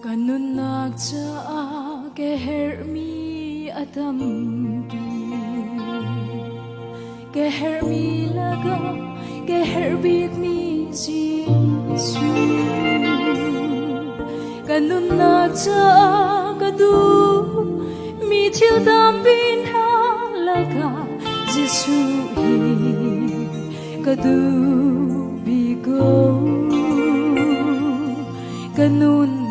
Kanun nagsa kehermi atampi kehermi laga keherbit mi Jesu kanun nagsa kadu mi til dampin halaga Jesu hi kadu bigo kanun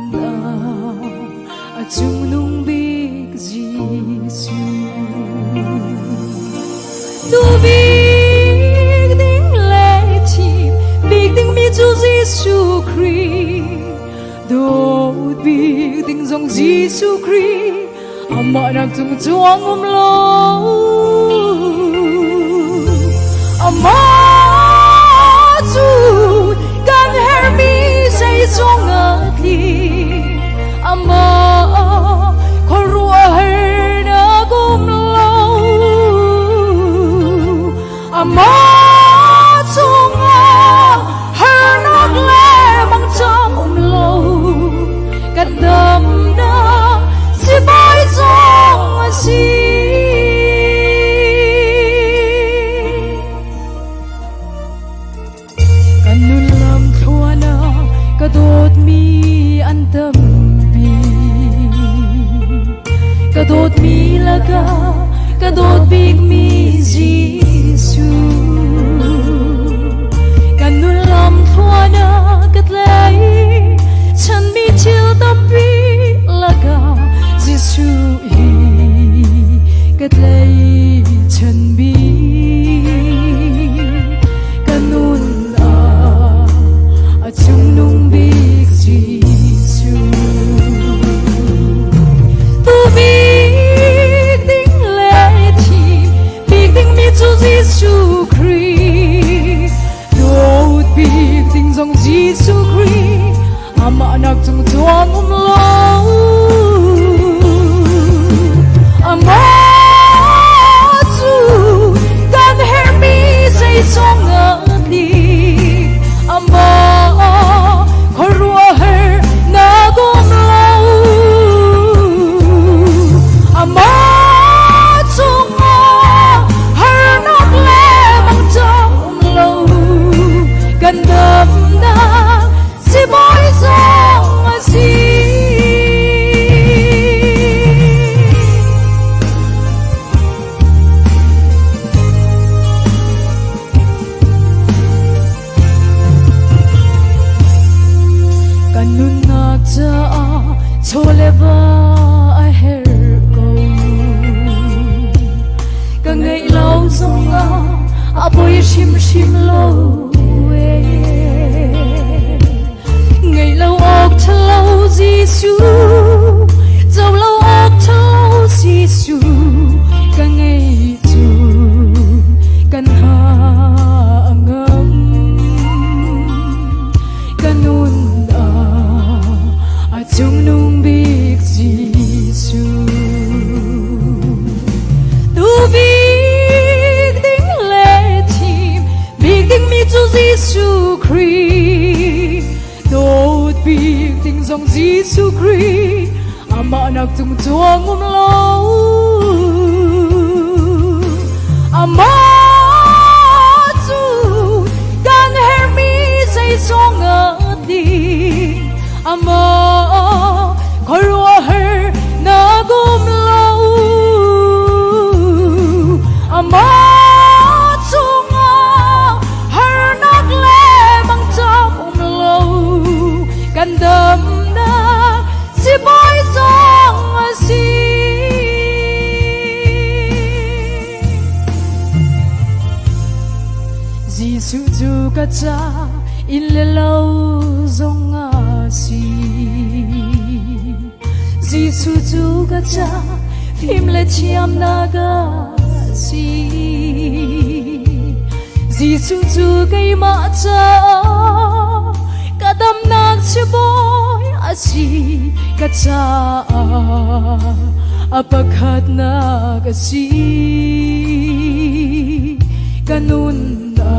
chung nung big Giêsu tu big ding lệ chim big ding mi chu Giêsu Christ do big ding dòng Giêsu Christ ama nang chung chuang lo ama chu kan her mi say chung akli ama ama chunga hernak le mang chang lo kadam na si bai zong si kanun lam thuana kadot mi antam bi kadot mi laga kadot big mi Giêsu kanun lam thuana katlai chan mi til tampi laga Giêsu hi katlai chan bi kanun a chung nung big Giêsu tu big ding le chi big ding mi chu Giêsu Christ đốt big ding dòng Giêsu Christ ama nak chung chuang lo ama chu kan her mi say song ali ama khorua her na gom lo ama gandam na si boy song si kanun nagta choleva a her go ka ngai lau zonga a boy shim shim lo ngày lâu ốc thơ lâu Giêsu dầu lâu ốc thơ lâu Giêsu cả ngày dù căn hạ ngâm cả nôn chung nung big Giêsu tu big ding lệ chim big ding mi chu Giêsu Christ đốt big ding dòng Giêsu Christ ama nak chung chuang lo ama chu kan her mi say song adi ama khorua her na gom lo ama gandam na si boy song si Giêsu chu ka cha in le lo zong si Giêsu chu ka cha phim le chiam na ga si Giêsu chu kai ma cha kadam nak si boy asi kacha apakhat nak asi kanun na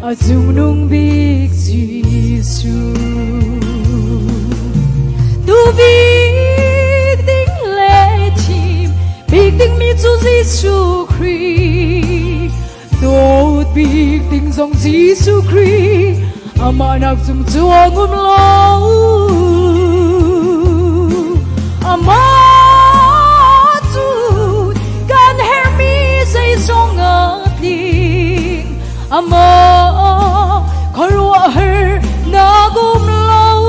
azung nung big Giêsu biết tiếng lệ chìm biết tiếng mi Chúa Giêsu Christ tốt biết tiếng dòng Giêsu Christ ama nak zum Chúa ngum lâu ama tu kan hermi say song ating ama korwa her na gum lâu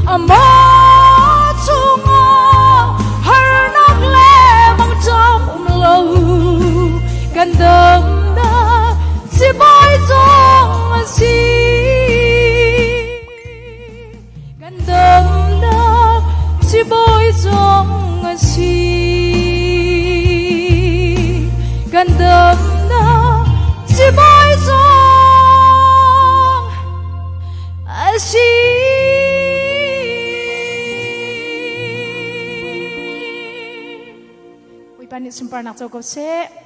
ama tunga her nak le mang trăm lâu kan đâm na si boy song si kan đâm na si boy song si kan đâm na si boy song si Uy pan ni sumpar nak cho ko se